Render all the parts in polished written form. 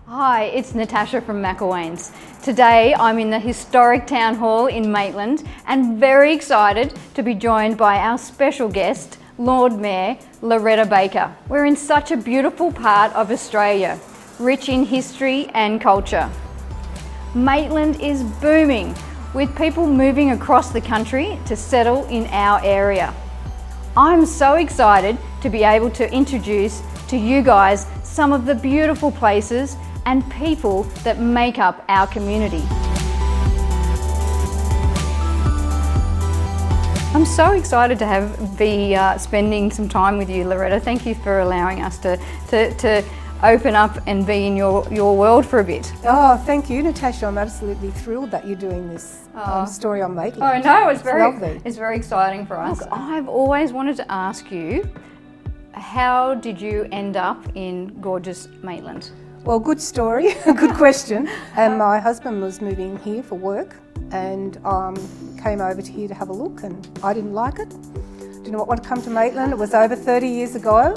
Hi, it's Natasha from McElwaine's. Today I'm in the historic town hall in Maitland and very excited to be joined by our special guest, Lord Mayor Loretta Baker. We're in such a beautiful part of Australia, rich in history and culture. Maitland is booming, with people moving across the country to settle in our area. I'm so excited to be able to introduce to you guys some of the beautiful places and people that make up our community. I'm so excited to be spending some time with you, Loretta. Thank you for allowing us to open up and be in your world for a bit. Oh, thank you, Natasha. I'm absolutely thrilled that you're doing this story on Maitland. Oh no, it's lovely. It's very exciting for us. I've always wanted to ask you, how did you end up in gorgeous Maitland? Well, good story, good question. And my husband was moving here for work and came over to here to have a look, and I didn't like it. Didn't want to come to Maitland. It was over 30 years ago.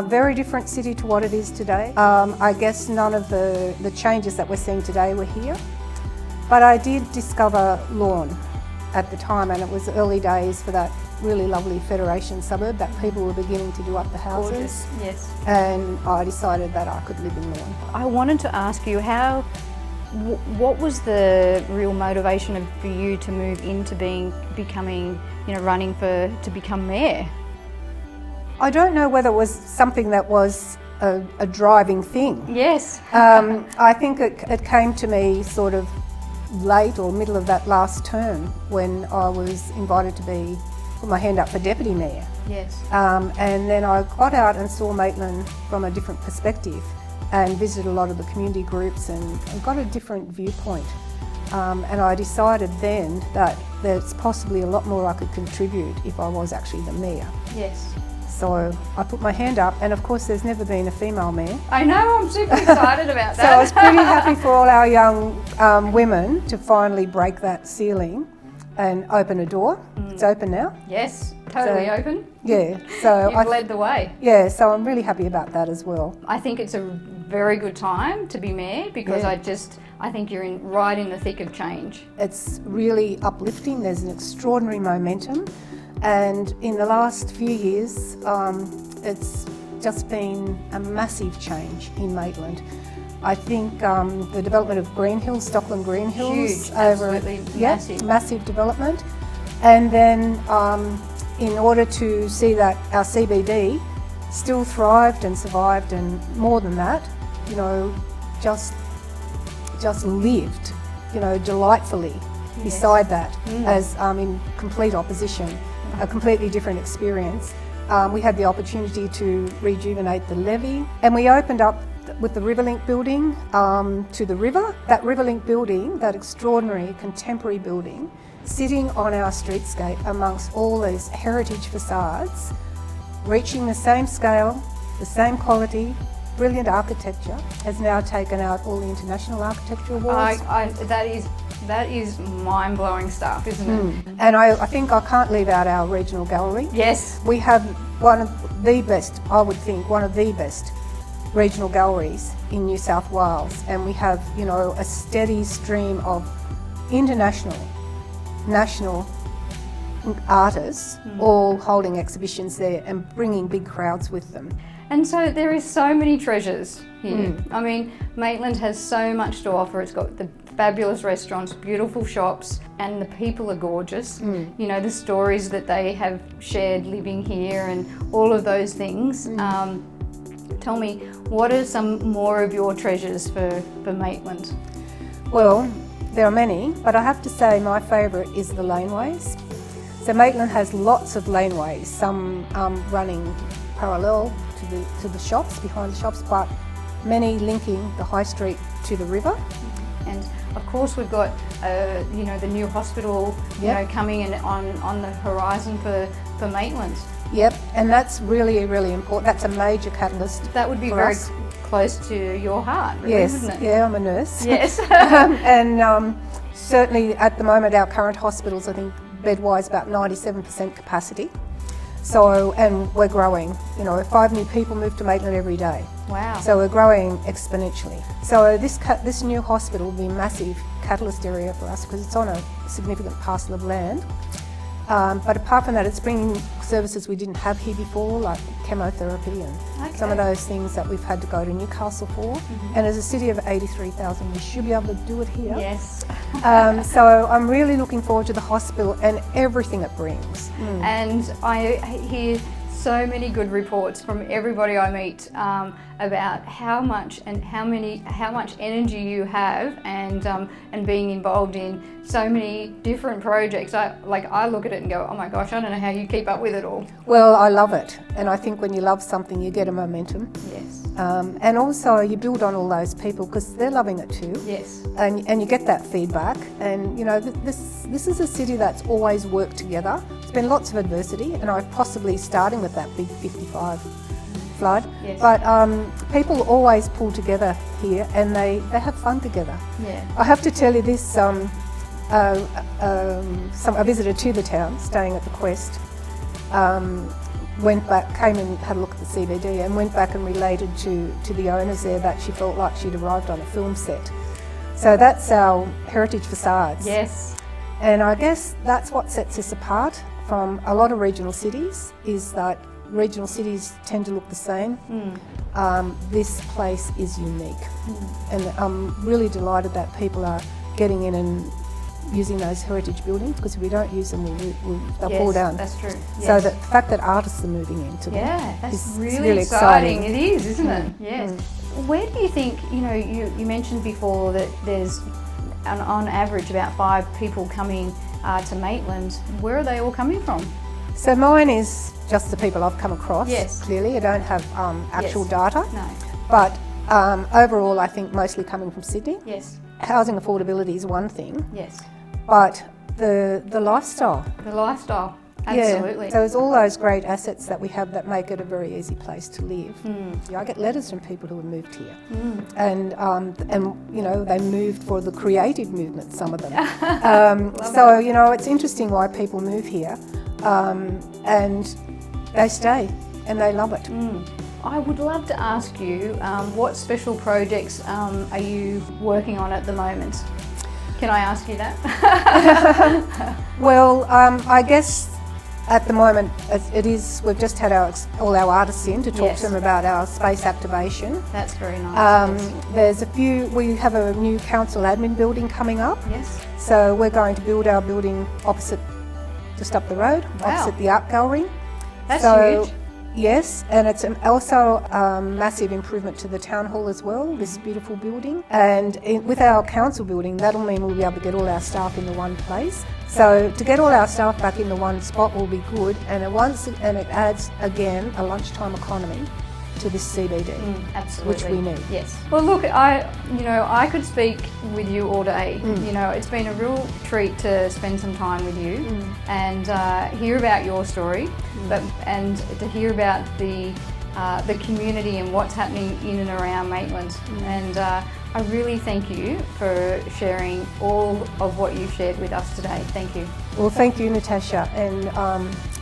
Very different city to what it is today. I guess none of the changes that we're seeing today were here. But I did discover Lorne at the time, and it was early days for that really lovely Federation suburb that people were beginning to do up the houses. Gorgeous, yes. And I decided that I could live in Lorne. I wanted to ask you, what was the real motivation for you to move into becoming, running to become mayor? I don't know whether it was something that was a driving thing. Yes. I think it came to me sort of late or middle of that last term when I was invited to put my hand up for deputy mayor. Yes. And then I got out and saw Maitland from a different perspective and visited a lot of the community groups and got a different viewpoint. And I decided then that there's possibly a lot more I could contribute if I was actually the mayor. Yes. So I put my hand up, and of course there's never been a female mayor. I know, I'm super excited about that. So I was pretty happy for all our young women to finally break that ceiling and open a door. It's open now. Yes, totally open. Yeah, so You've led the way. Yeah, so I'm really happy about that as well. I think it's a very good time to be mayor because I think you're right in the thick of change. It's really uplifting. There's an extraordinary momentum, and in the last few years, it's just been a massive change in Maitland. I think the development of Green Hills, Stockland Green Hills, huge, absolutely massive. Massive development. And then in order to see that our CBD still thrived and survived, and more than that, just lived, delightfully beside that as in complete opposition, a completely different experience. We had the opportunity to rejuvenate the levee, and we opened up with the Riverlink building to the river. That Riverlink building, that extraordinary contemporary building, sitting on our streetscape amongst all these heritage facades, reaching the same scale, the same quality, brilliant architecture, has now taken out all the international architecture awards. That is mind-blowing stuff, isn't it? And I think I can't leave out our regional gallery. Yes. We have one of the best regional galleries in New South Wales, and we have, a steady stream of international, national artists all holding exhibitions there and bringing big crowds with them. And so there is so many treasures here. I mean, Maitland has so much to offer. It's got the fabulous restaurants, beautiful shops, and the people are gorgeous. The stories that they have shared living here and all of those things. Tell me, what are some more of your treasures for Maitland? Well, there are many, but I have to say my favourite is the laneways. So Maitland has lots of laneways, some running parallel to the shops, behind the shops, but many linking the high street to the river. And of course we've got the new hospital coming in on the horizon for Maitland. Yep, and that's really, really important. That's a major catalyst. That would be very close to your heart, really, yes, wouldn't it? Yeah, I'm a nurse. Yes. And certainly at the moment our current hospitals, I think bed-wise about 97% capacity. So, and we're growing. 5 new people move to Maitland every day. Wow. So we're growing exponentially. So this new hospital will be a massive catalyst area for us because it's on a significant parcel of land. But apart from that, it's bringing services we didn't have here before, like chemotherapy and some of those things that we've had to go to Newcastle for. And as a city of 83,000, we should be able to do it here. Yes. So I'm really looking forward to the hospital and everything it brings. And I hear so many good reports from everybody I meet about how much energy you have, and being involved in so many different projects. I look at it and go, oh my gosh, I don't know how you keep up with it all. Well, I love it, and I think when you love something, you get a momentum. Yes. And also you build on all those people because they're loving it too. Yes. And you get that feedback. And you know, this is a city that's always worked together. There's been lots of adversity, and I possibly starting with that big 55 flood. Yes. But people always pull together here, and they have fun together. Yeah. I have to tell you this. A visitor to the town, staying at the Quest, went back, came and had a look at the CBD, and went back and related to the owners there that she felt like she'd arrived on a film set. So that's our heritage facades. Yes. And I guess that's what sets us apart from a lot of regional cities, is that regional cities tend to look the same. This place is unique. And I'm really delighted that people are getting in and using those heritage buildings, because if we don't use them, they'll fall down. That's true. So the fact that artists are moving into them that's is really exciting. It is, isn't it? Yes. Where do you think, you mentioned before that there's on average about 5 people coming to Maitland. Where are they all coming from? So mine is just the people I've come across. Yes. Clearly, I don't have actual data. No. But overall, I think mostly coming from Sydney. Yes. Housing affordability is one thing. Yes. But the lifestyle. The lifestyle. Absolutely. Yeah. So it's all those great assets that we have that make it a very easy place to live. Yeah, I get letters from people who have moved here, and they moved for the creative movement. Some of them. So it's interesting why people move here, and they stay and they love it. I would love to ask you, what special projects are you working on at the moment? Can I ask you that? Well, I guess at the moment we've just had all our artists in to talk to them about our space activation. That's very nice. We have a new council admin building coming up. Yes. So we're going to build our building opposite, just up the road, opposite the art gallery. That's huge. Yes, and it's also a massive improvement to the town hall as well, this beautiful building. And with our council building, that'll mean we'll be able to get all our staff in the one place. So to get all our staff back in the one spot will be good, and it adds again a lunchtime economy to this CBD, absolutely, which we need. Yes. Well, look, I could speak with you all day. It's been a real treat to spend some time with you and hear about your story, and to hear about the community and what's happening in and around Maitland. And I really thank you for sharing all of what you've shared with us today. Thank you. Well, thank you, Natasha, and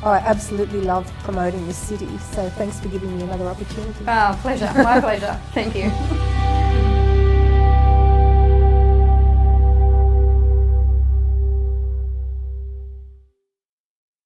I absolutely love promoting this city, so thanks for giving me another opportunity. Pleasure, my pleasure. Thank you.